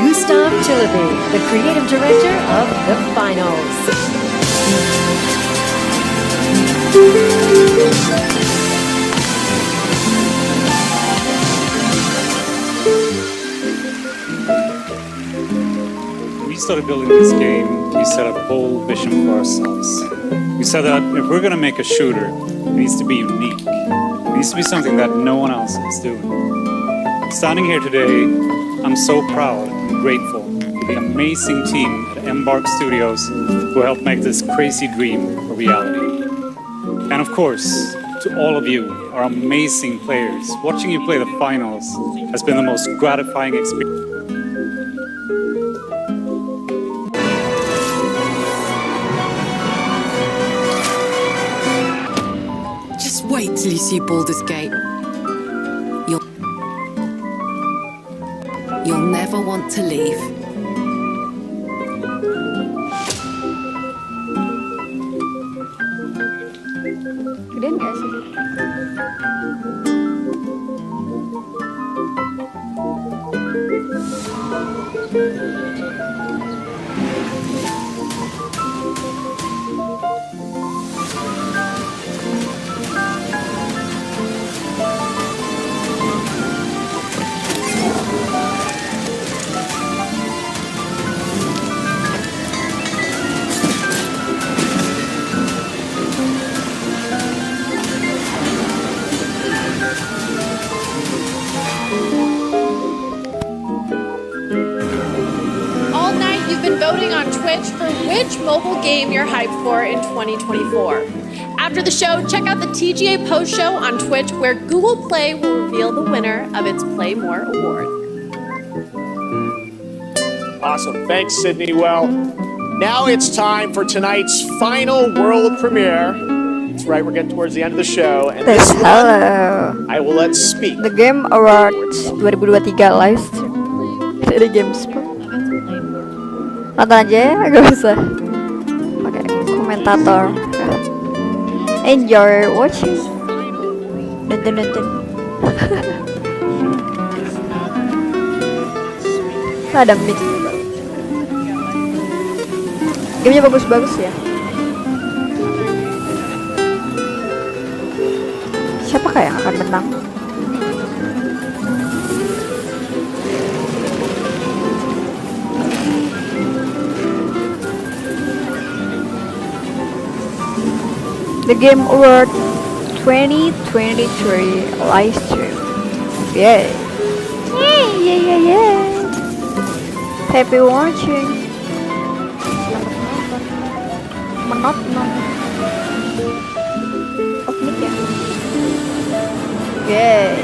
Gustav Chillaby, the creative director of the finals. We started building this game, we set a bold vision for ourselves. We said that if we're going to make a shooter, it needs to be unique. It needs to be something that no one else is doing. Standing here today, I'm so proud and grateful to the amazing team at Embark Studios who helped make this crazy dream a reality. And of course, to all of you, our amazing players, watching you play the finals has been the most gratifying experience. Just wait till you see Baldur's Gate. You'll never want to leave. Gedean gak sih? Voting on Twitch for which mobile game you're hyped for in 2024. After the show, check out the TGA post show on Twitch where Google Play will reveal the winner of its Play More award. Awesome. Thanks, Sydney. Well, now it's time for tonight's final world premiere. That's right, we're getting towards the end of the show. And this one, I will let speak. The Game Awards 2023 live stream dari GameSpot. Nonton aja ya, gak usah pakai komentator. Enjoy watching. Nonton. Ada mix. Gamenya bagus-bagus ya. Siapa yang akan menang? The Game Award 2023 live stream. Yay! Yeah! Happy watching. Menonton. Oh, ini ya. Yay!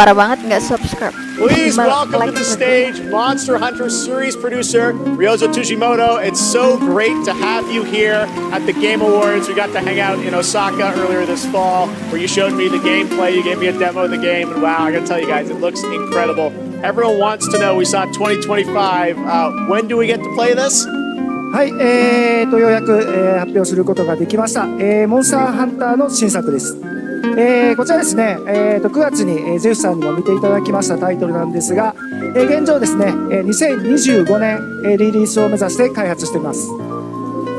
Parah banget nggak subscribe. Please welcome to the stage Monster Hunter series producer Ryozo Tujimoto. It's so great to have you here at the Game Awards. We got to hang out in Osaka earlier this fall where you showed me the gameplay. You gave me a demo of the game, and wow, I gotta tell you guys, it looks incredible. Everyone wants to know, we saw 2025. When do we get to play this? はい、ようやく、発表することができました。モンスターハンターの新作です。こちらですね、9月に、ゼフさんにも見ていただきましたタイトルなんですが、現状ですね、2025年、リリースを目指して開発しています。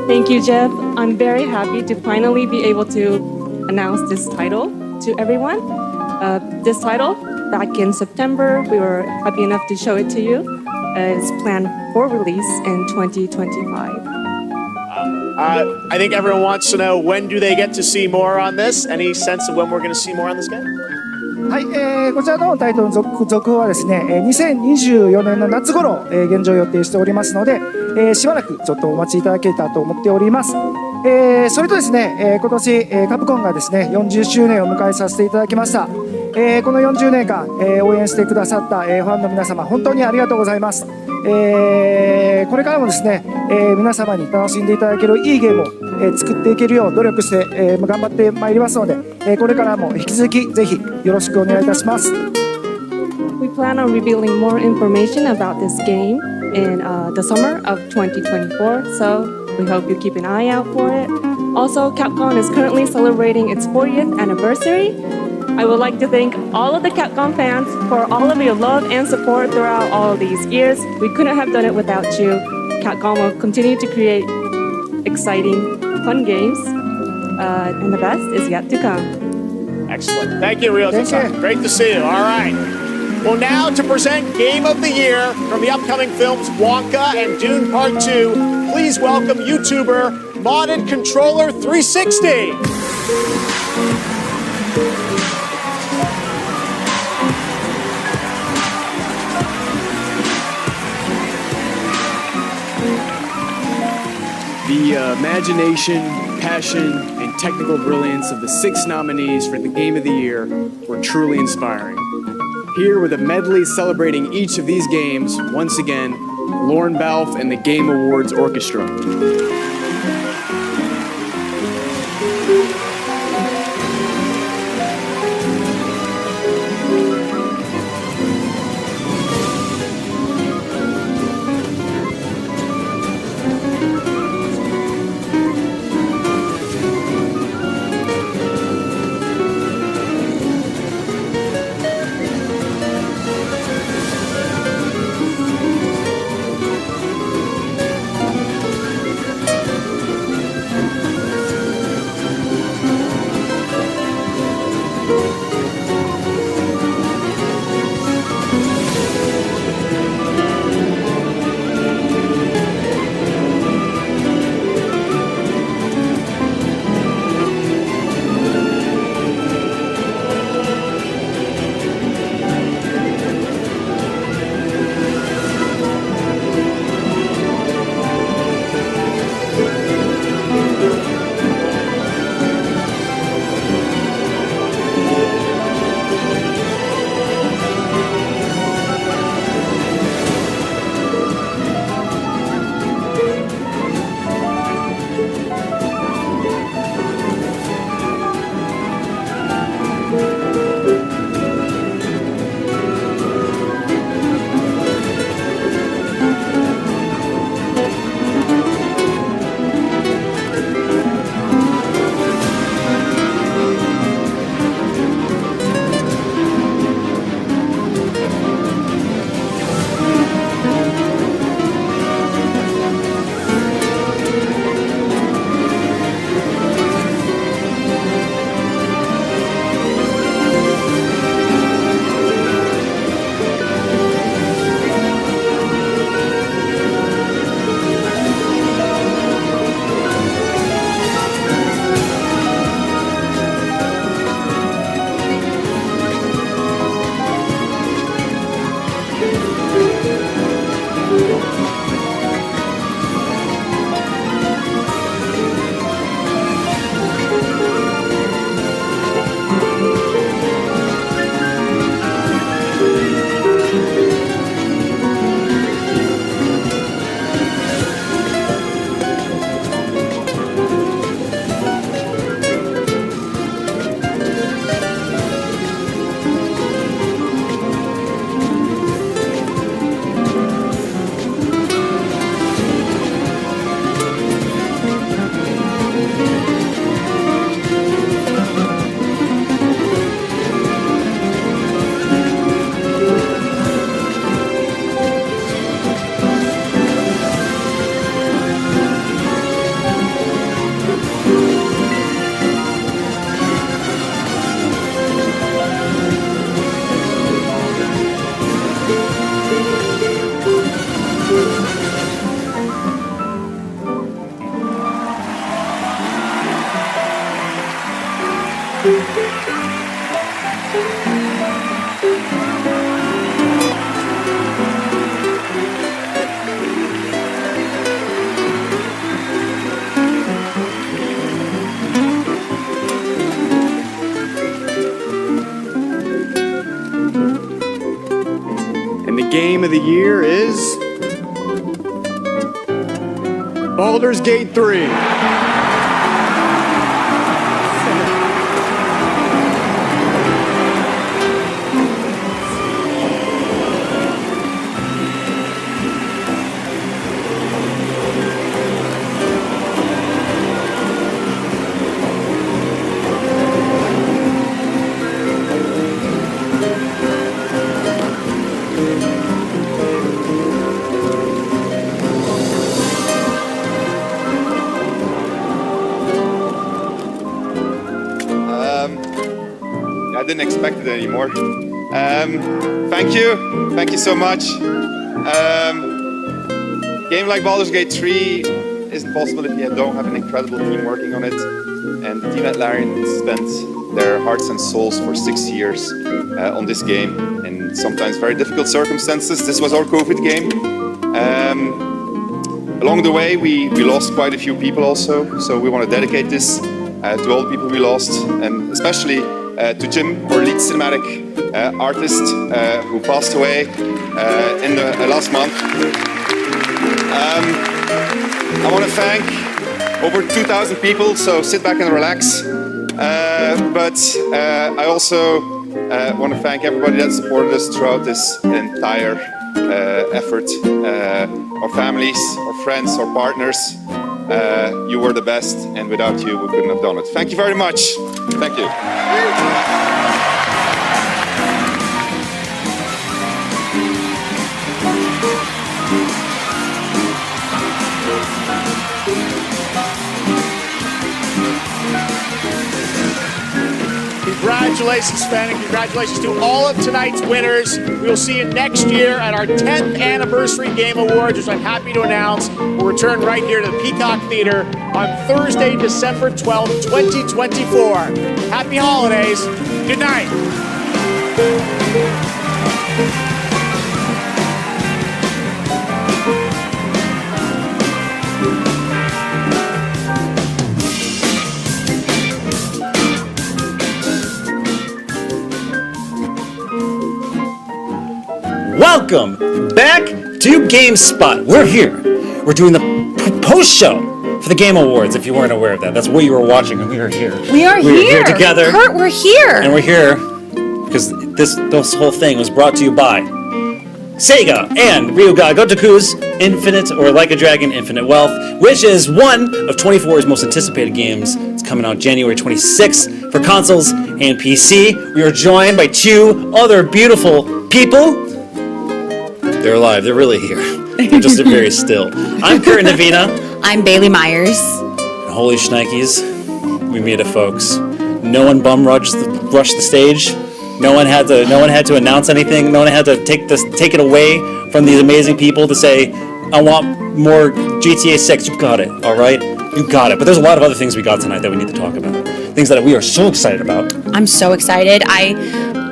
Thank you, Jeff. I'm very happy to finally be able to announce this title to everyone. This title, back in September, we were happy enough to show it to you. It's planned for release in 2025. I think everyone wants to know, when do they get to see more on this? Any sense of when we're going to see more on this game? はい、こちらのタイトルの続報はですね、2024年の夏頃、現状予定しておりますので、しばらくちょっとお待ちいただけたらと思っております。それとですね、今年、カプコンがですね40周年を迎えさせていただきました。この40年間、応援してくださった、ファンの皆様本当にありがとうございます。これからもですね、皆様に楽しんでいただけるいいゲームを、作っていけるよう努力して、頑張ってまいりますので、これからも引き続きぜひよろしくお願いいたします。We plan on revealing more information about this game in the summer of 2024, so we hope you keep an eye out for it. Also, Capcom is currently celebrating its 40th anniversary. I would like to thank all of the Capcom fans for all of your love and support throughout all of these years. We couldn't have done it without you. Capcom will continue to create exciting, fun games, and the best is yet to come. Excellent. Thank you, Ryozo-san. Thank you. Great to see you. All right. Well, now to present Game of the Year from the upcoming films Wonka and Dune Part 2, please welcome YouTuber Modded Controller 360. The imagination, passion, and technical brilliance of the 6 nominees for the Game of the Year were truly inspiring. Here with a medley celebrating each of these games, once again, Lauren Balfe and the Game Awards Orchestra. game of the year is Baldur's Gate 3. I didn't expect it anymore. Thank you so much. Game like Baldur's Gate 3 isn't possible if you don't have an incredible team working on it. And the team at Larian spent their hearts and souls for 6 years on this game in sometimes very difficult circumstances. This was our COVID game. Along the way, we lost quite a few people also, so we want to dedicate this to all the people we lost, and especially to Jim, our lead cinematic artist, who passed away in the last month. I want to thank over 2,000 people, so sit back and relax. But I also want to thank everybody that supported us throughout this entire effort. Our families, our friends, our partners. You were the best, and without you, we couldn't have done it. Thank you very much. Thank you. Congratulations, Sven, and congratulations to all of tonight's winners. We will see you next year at our 10th Anniversary Game Awards, which I'm happy to announce will return right here to the Peacock Theater on Thursday, December 12th, 2024. Happy holidays. Good night. Welcome back to GameSpot. We're here. We're doing the post show for the Game Awards. If you weren't aware of that, that's what you were watching, and we are here. We are here together. Kurt, we're here. And we're here because this whole thing was brought to you by Sega and Ryuga Gotoku's Infinite, or Like a Dragon Infinite Wealth, which is one of 24's most anticipated games. It's coming out January 26th for consoles and PC. We are joined by two other beautiful people. They're alive. They're really here. They're just very still. I'm Kurt Navina. I'm Bailey Myers. Holy shnikes. We made it, folks. No one bum rushed the stage. No one had to announce anything. No one had to take it away from these amazing people to say, I want more GTA 6. You've got it, all right? You got it. But there's a lot of other things we got tonight that we need to talk about. Things that we are so excited about. I'm so excited.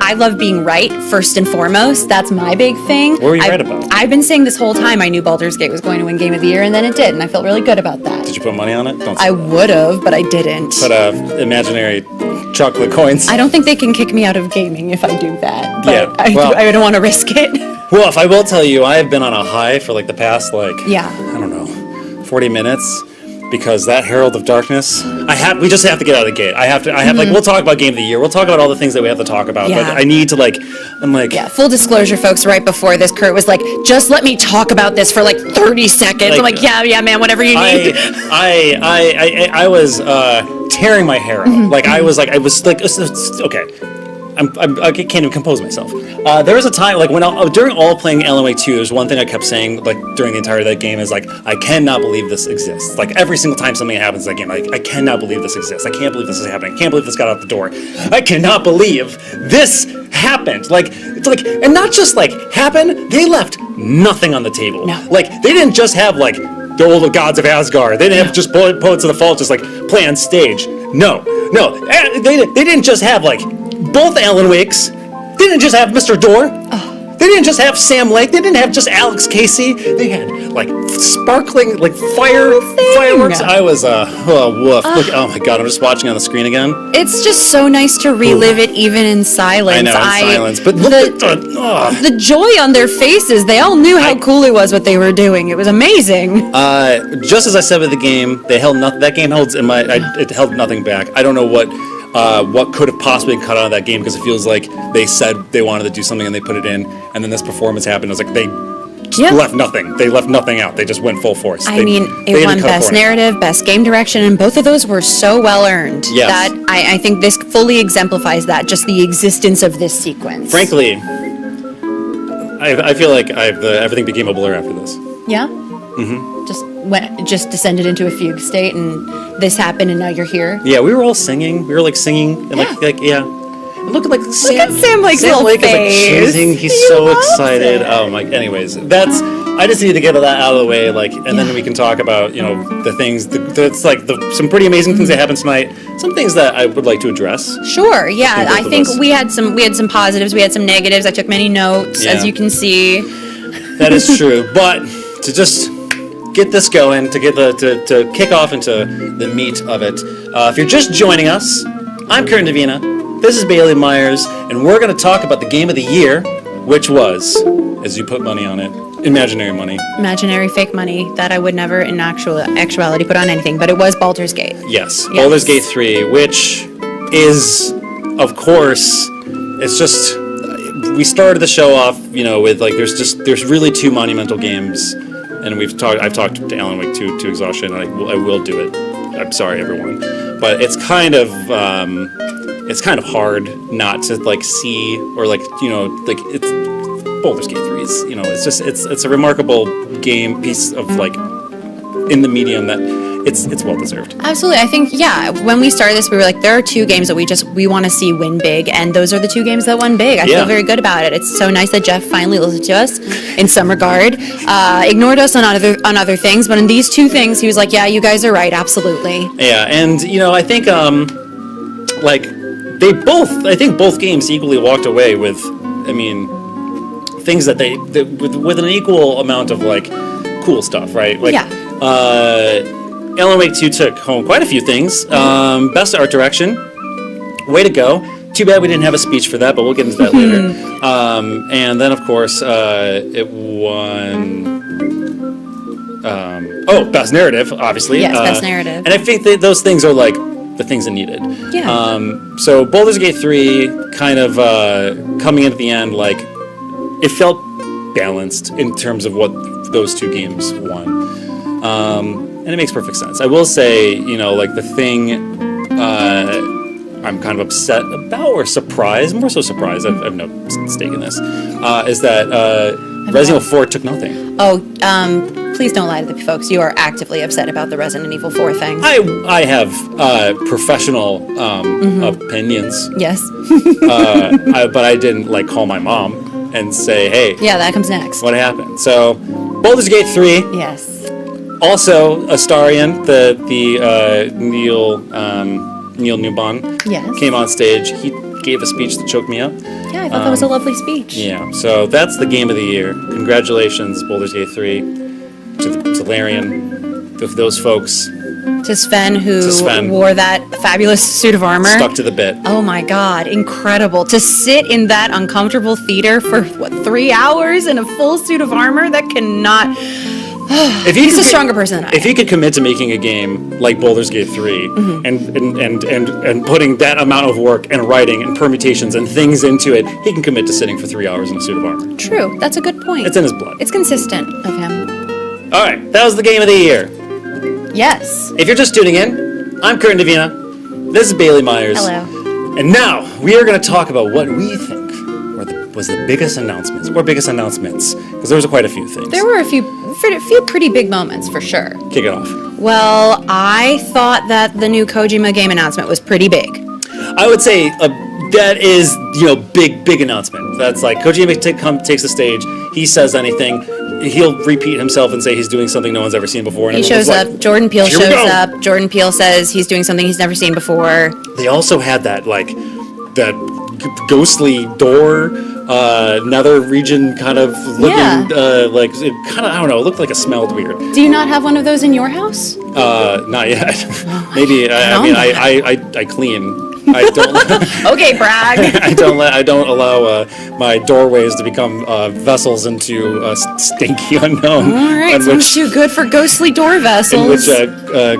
I love being right, first and foremost. That's my big thing. What were you right about? I've been saying this whole time I knew Baldur's Gate was going to win Game of the Year, and then it did, and I felt really good about that. Did you put money on it? Don't say I would have, but I didn't. Put imaginary chocolate coins. I don't think they can kick me out of gaming if I do that. But Yeah, I don't want to risk it. Well, if I will tell you, I have been on a high for like the past I don't know, 40 minutes. Because that Herald of Darkness, we just have to get out of the gate. We'll talk about Game of the Year. We'll talk about all the things that we have to talk about. Yeah. But I need to Yeah, full disclosure, folks, right before this, Kurt was like, just let me talk about this for 30 seconds. I'm like, yeah, man, whatever you need. I was tearing my hair out. Okay. I can't even compose myself. There was a time, during all playing Alan Wake 2, there's one thing I kept saying, during the entirety of that game is, I cannot believe this exists. Every single time something happens in that game, I cannot believe this exists. I can't believe this is happening. I can't believe this got out the door. I cannot believe this happened. And not just, happen, they left nothing on the table. No. They didn't just have, the old gods of Asgard. They didn't have just Poets of the Fall just, play on stage. No. They didn't just have, both Alan Wakes. They didn't just have Mr. Door. They didn't just have Sam Lake. They didn't have just Alex Casey. They had like sparkling, like fireworks. I was woof. Look, oh my god, I'm just watching on the screen again. It's just so nice to relive it even in silence. I know, in silence, but look at the joy on their faces. They all knew how cool it was what they were doing. It was amazing. Just as I said with the game, they held that game holds in my. It held nothing back. I don't know what could have possibly cut out of that game because it feels like they said they wanted to do something and they put it in, and then this performance happened. I was like, they left nothing. They left nothing out. They just went full force. It won Best Narrative, Best Game Direction, and both of those were so well earned. Yes. That I think this fully exemplifies that, just the existence of this sequence. Frankly, I feel like everything became a blur after this. Yeah? Mm-hmm. Just descended into a fugue state, and this happened, and now you're here. Yeah, we were all singing. We were like singing, and And look at Sam Lake's little Lake face. is like cheesing. He's so excited. Oh my! Anyways, I just need to get that out of the way, and then we can talk about the things. Some pretty amazing things that happened tonight. Some things that I would like to address. Sure. Yeah, I think we had some positives. We had some negatives. I took many notes, as you can see. That is true, but to just get this going, to kick off into the meat of it. If you're just joining us, I'm Kurt Davina. This is Bailey Myers, and we're going to talk about the game of the year, which was, as you put money on it, imaginary money. Imaginary fake money that I would never in actuality put on anything, but it was Baldur's Gate. Yes. Baldur's Gate 3, which is, of course, it's just, we started the show off, with there's really two monumental games, and I've talked to Alan Wake to exhaustion, and I will do it. I'm sorry, everyone, but it's kind of hard not to see or it's Baldur's Gate 3 is it's a remarkable game piece of in the medium that it's well deserved. Absolutely. I think when we started this we were like, there are two games that we want to see win big, and those are the two games that won big. I feel very good about it. It's so nice that Jeff finally listened to us in some regard, ignored us on other things, but in these two things he was like, yeah, you guys are right, absolutely. Yeah, and I think I think both games equally walked away with, things that they with an equal amount of cool stuff, right? Alan Wake 2 took home quite a few things. Best art direction, way to go. Too bad we didn't have a speech for that, but we'll get into that later. And then, of course, it won. Best narrative, obviously. Yes, best narrative. And I think those things are the things that needed. Yeah. So Baldur's Gate 3 kind of coming in at the end, it felt balanced in terms of what those two games won. And it makes perfect sense. I will say, the thing I'm kind of upset about, or surprised, more so surprised, I have no stake in this, is that Resident Evil 4 took nothing. Please don't lie to the folks. You are actively upset about the Resident Evil 4 thing. I have professional opinions. Yes. But I didn't call my mom and say, hey. Yeah, that comes next. What happened? So, Baldur's Gate 3. Yes. Also, Astarion, the Neil Newbon, came on stage. He gave a speech that choked me up. Yeah, I thought that was a lovely speech. Yeah, so that's the game of the year. Congratulations, Baldur's Gate 3, to Larian, to those folks. To Sven, who wore that fabulous suit of armor. Stuck to the bit. Oh my god, incredible. To sit in that uncomfortable theater for, 3 hours in a full suit of armor? That cannot... He's a stronger person than I am. If he could commit to making a game like Baldur's Gate 3 and putting that amount of work and writing and permutations and things into it, he can commit to sitting for 3 hours in a suit of armor. True, that's a good point. It's in his blood. It's consistent of him. All right, that was the game of the year. Yes. If you're just tuning in, I'm Kurt Davina. This is Bailey Myers. Hello. And now we are going to talk about what we think was the biggest announcements, because there was quite a few things. There were a few pretty big moments for sure. Kick it off. Well, I thought that the new Kojima game announcement was pretty big. I would say that is, big announcement. That's Kojima takes the stage, he says anything, he'll repeat himself and say he's doing something no one's ever seen before. And he shows up, Jordan Peele shows up, Jordan Peele says he's doing something he's never seen before. They also had that, that ghostly door nether region kind of looking, like it kind of, I don't know, it looked like it smelled weird. Do you not have one of those in your house? Not yet. Maybe. I clean. I don't. Okay, brag. I don't allow my doorways to become vessels into stinky unknown. All right, sounds too good for ghostly door vessels. In which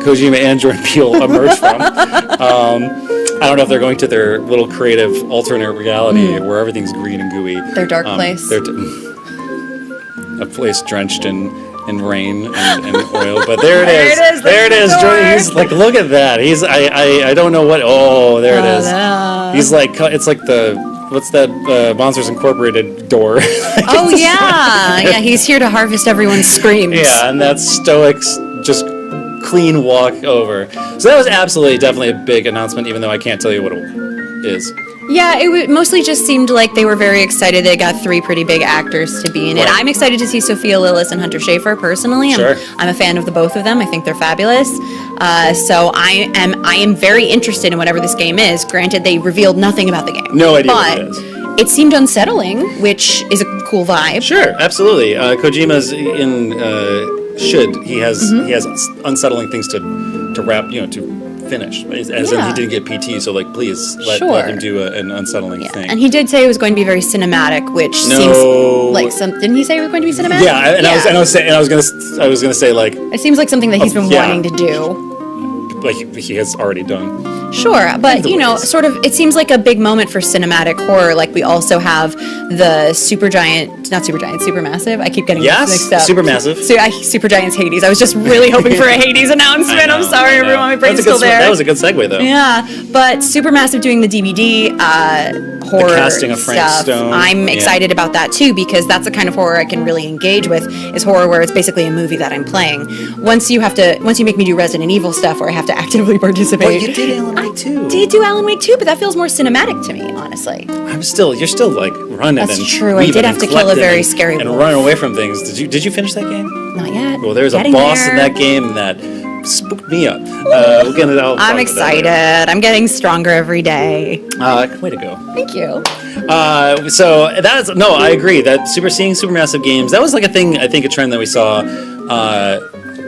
Kojima and Jordan Peele emerge from. I don't know if they're going to their little creative alternate reality where everything's green and gooey. Their dark place. A place drenched in rain and oil, but there it is. There it is. He's like, look at that. I don't know what. Oh, there it is. He's like, it's like what's that Monsters Incorporated door? Oh yeah. He's here to harvest everyone's screams. Yeah, and that stoic, just clean walk over. So that was definitely a big announcement, even though I can't tell you what it is. Yeah, it mostly just seemed like they were very excited. They got 3 pretty big actors to be in it. I'm excited to see Sophia Lillis and Hunter Schafer personally. I'm a fan of the both of them. I think they're fabulous. So I am very interested in whatever this game is. Granted, they revealed nothing about the game. No idea what it is. It seemed unsettling, which is a cool vibe. Sure, absolutely. Kojima's in. He has unsettling things to wrap, to finish, as in he didn't get PT, so like please let him do an unsettling thing. And he did say it was going to be very cinematic, which seems like didn't he say it was going to be cinematic? Yeah, I was gonna say like it seems like something that he's been wanting to do. Like he has already done. Sure, but sort of, it seems like a big moment for cinematic horror. Like we also have the Supermassive. I keep getting mixed up. Supermassive. Supergiant's Hades. I was just really hoping for a Hades announcement. I'm sorry, everyone. My brain's still there. That was a good segue, though. Yeah, but Supermassive doing the DVD horror the casting of Frank stuff. Stone. I'm excited about that too, because that's the kind of horror I can really engage with. Is horror where it's basically a movie that I'm playing. Once you make me do Resident Evil stuff where I have to actively participate. Well, you did Alan Wake 2. I did do Alan Wake 2, but that feels more cinematic to me, honestly. You're still like running. That's true. I did have to kill a very scary wolf. And run away from things. Did you finish that game? Not yet. Well, there's a boss in that game that spooked me up. We'll get it out. I'm excited. I'm getting stronger every day. Way to go. Thank you. So I agree that seeing Supermassive games, that was like a thing, I think a trend that we saw,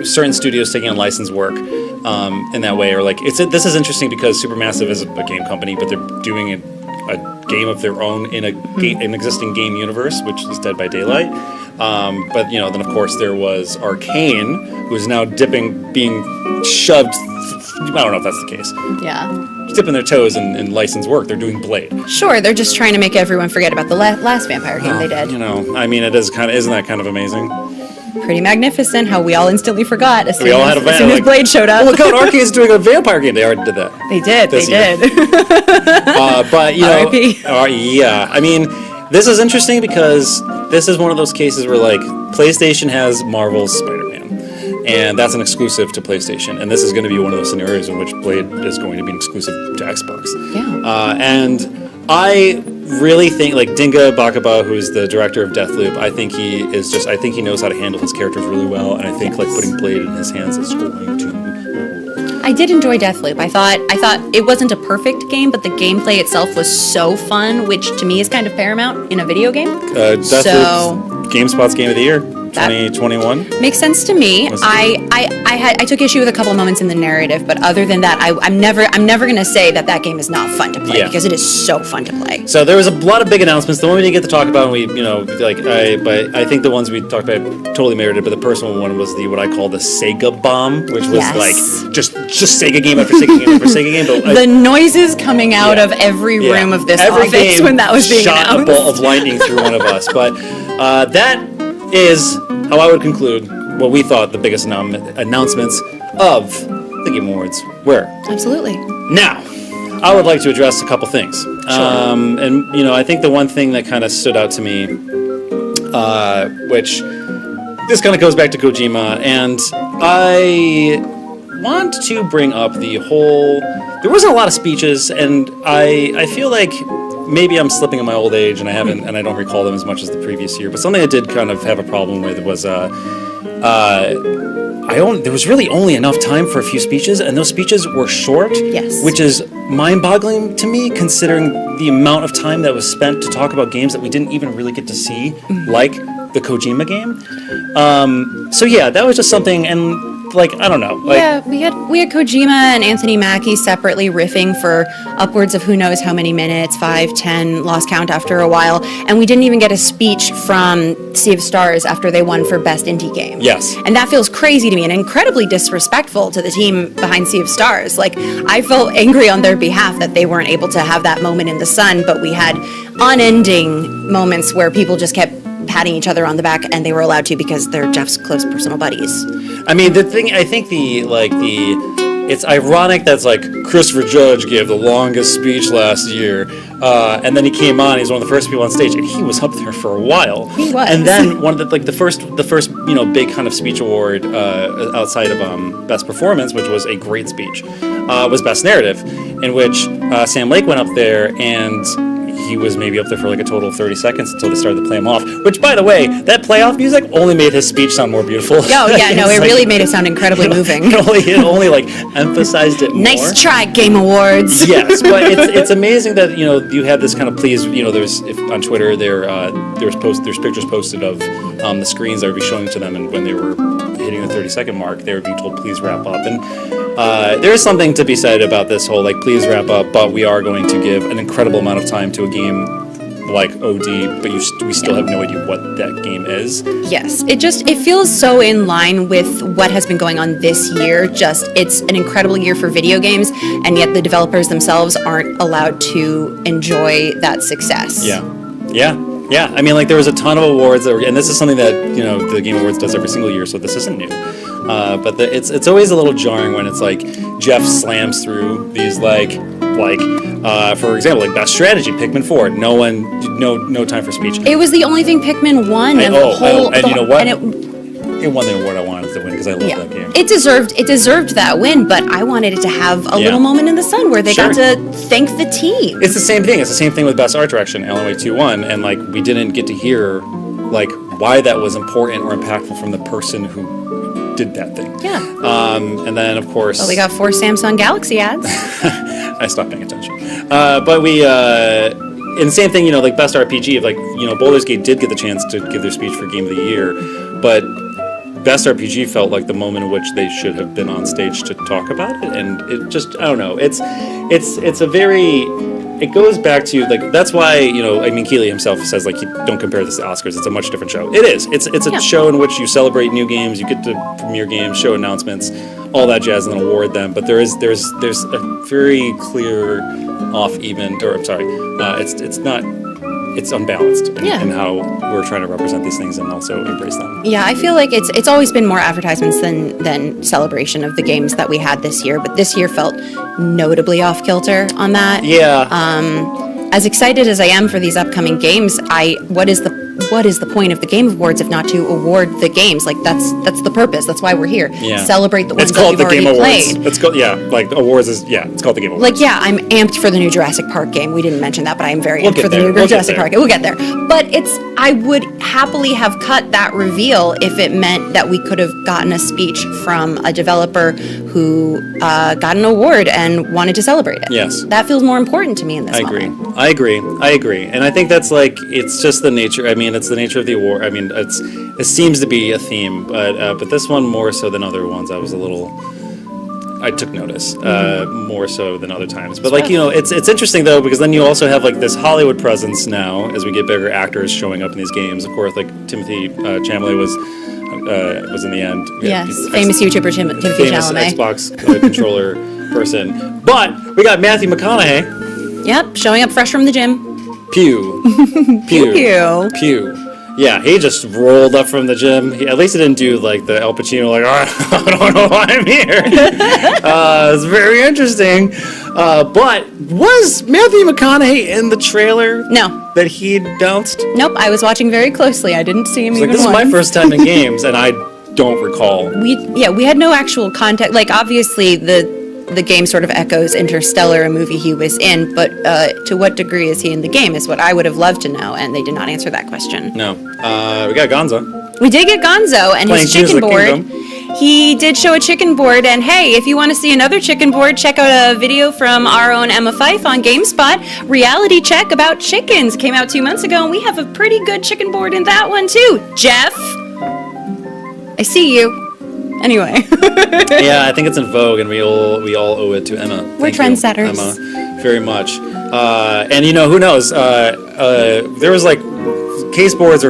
certain studios taking on licensed work in that way, or like this is interesting because Supermassive is a game company, but they're doing a game of their own in an existing game universe, which is Dead by Daylight. But then of course there was Arcane, who is now being shoved. I don't know if that's the case. Yeah. Dipping their toes in licensed work. They're doing Blade. Sure, they're just trying to make everyone forget about the last vampire game they did. Isn't that kind of amazing? Pretty magnificent how we all instantly forgot as soon as Blade showed up. Oh my god, Arcane's doing a vampire game. They already did that. They did. But R.I.P. Yeah, I mean, this is interesting because this is one of those cases where like PlayStation has Marvel's Spider-Man, and that's an exclusive to PlayStation, and this is going to be one of those scenarios in which Blade is going to be an exclusive to Xbox. Yeah. And I really think like Dinga Bakaba, who's the director of Deathloop, I think he knows how to handle his characters really well, and I think like putting Blade in his hands is going to. I did enjoy Deathloop. I thought it wasn't a perfect game, but the gameplay itself was so fun, which to me is kind of paramount in a video game. Deathloop, GameSpot's Game of the Year. 2021 makes sense to me. I took issue with a couple of moments in the narrative, but other than that, I'm never gonna say that game is not fun to play because it is so fun to play. So there was a lot of big announcements. The one we didn't get to talk about, but I think the ones we talked about totally merited. But the personal one was what I call the Sega bomb, which was like just Sega game after Sega game after Sega game. But the noises coming out of every room of this office when that was being announced. Shot a bolt of lightning through one of us, but that is how I would conclude what we thought the biggest announcements of the Game Awards were. Absolutely. Now, I would like to address a couple things. Sure. And I think the one thing that kind of stood out to me, which this kind of goes back to Kojima, and I want to bring up the whole. There wasn't a lot of speeches, and I feel like maybe I'm slipping in my old age, and I don't recall them as much as the previous year. But something I did kind of have a problem with was there was really only enough time for a few speeches, and those speeches were short. Yes. Which is mind-boggling to me, considering the amount of time that was spent to talk about games that we didn't even really get to see, like the Kojima game. So yeah, that was just something, and like, I don't know. Like, yeah, we had Kojima and Anthony Mackie separately riffing for upwards of who knows how many minutes, 5, 10, lost count after a while, and we didn't even get a speech from Sea of Stars after they won for Best Indie Game. Yes. And that feels crazy to me and incredibly disrespectful to the team behind Sea of Stars. Like, I felt angry on their behalf that they weren't able to have that moment in the sun, but we had unending moments where people just kept patting each other on the back, and they were allowed to because they're Jeff's close personal buddies. I mean, it's ironic that's like Christopher Judge gave the longest speech last year, and then he came on. He's one of the first people on stage, and he was up there for a while. He was. And then one of the first big kind of speech award outside of Best Performance, which was a great speech, was Best Narrative, in which Sam Lake went up there and he was maybe up there for like a total of 30 seconds until they started to play him off. Which, by the way, that playoff music only made his speech sound more beautiful. Oh, yeah, no, it really made it sound incredibly moving. It only like emphasized it more. Nice try, Game Awards. Yes, but it's amazing that you have this kind of please. There's on Twitter there's pictures posted of the screens that would be showing to them, and when they were hitting the 30-second mark, they would be told please wrap up. And there is something to be said about this whole like please wrap up, but we are going to give an incredible amount of time to a game like OD, but we still have no idea what that game is. Yes, it feels so in line with what has been going on this year. Just it's an incredible year for video games, and yet the developers themselves aren't allowed to enjoy that success. Yeah. I mean, like there was a ton of awards that were, and this is something that the Game Awards does every single year, so this isn't new. But it's always a little jarring when it's like Jeff slams through these for example, like Best Strategy, Pikmin 4. No time for speech. It was the only thing Pikmin won, You know what? It won the award I wanted to win because I love that game. It deserved that win, but I wanted it to have a little moment in the sun where they got to thank the team. It's the same thing. It's the same thing with Best Art Direction, Alan Wake 2 won, and like we didn't get to hear like why that was important or impactful from the person who did that thing. Yeah. And then of course, we got 4 Samsung Galaxy ads. I stopped paying attention. But we. And the same thing, like Best RPG, Baldur's Gate did get the chance to give their speech for Game of the Year, but Best RPG felt like the moment in which they should have been on stage to talk about it, and it just, I don't know, it's a very, it goes back to, like, that's why, Keeley himself says, like, don't compare this to Oscars, it's a much different show. It is, it's a show in which you celebrate new games, you get to premiere games, show announcements, all that jazz, and then award them, but there's a very clear it's unbalanced in how we're trying to represent these things and also embrace them. Yeah, I feel like it's always been more advertisements than celebration of the games that we had this year, but this year felt notably off kilter on that. Yeah. As excited as I am for these upcoming games, what is the point of the Game Awards if not to award the games? Like that's the purpose. That's why we're here. Yeah. Celebrate the ones it's that called we've the Game already Awards. played. It's called awards is it's called the Game Awards. Like I'm amped for the new Jurassic Park game. We didn't mention that, but I am very amped for the new Jurassic Park game. We'll get there. But I would happily have cut that reveal if it meant that we could have gotten a speech from a developer who got an award and wanted to celebrate it. Yes. That feels more important to me in this moment. I agree. And I think that's it's just the nature. I mean, it's the nature of the award. I mean, it seems to be a theme, but this one more so than other ones, I took notice more so than other times. But it's interesting though because then you also have like this Hollywood presence now as we get bigger actors showing up in these games. Of course, like Timothy Chalamet was in the end. Yes, famous YouTuber Timothy Chalamet, Xbox controller person. But we got Matthew McConaughey. Yep, showing up fresh from the gym. Pew. Yeah, he just rolled up from the gym. At least he didn't do like the Al Pacino, like, I don't know why I'm here. It's very interesting. But was Matthew McConaughey in the trailer? No. That he announced? Nope, I was watching very closely. I didn't see him even once. This is my first time in games, and I don't recall. We had no actual context. Like, obviously, the game sort of echoes Interstellar, a movie he was in, but to what degree is he in the game is what I would have loved to know, and they did not answer that question. No. We got Gonza. We did get Gonzo and Playing his Tears chicken of the board. Kingdom. He did show a chicken board, and hey, if you want to see another chicken board, check out a video from our own Emma Fife on GameSpot. Reality check about chickens came out 2 months ago, and we have a pretty good chicken board in that one too. Jeff, I see you. Anyway. Yeah, I think it's in vogue, and we all owe it to Emma. We're Thank you, trendsetters. Emma, very much. And who knows? There was like case boards are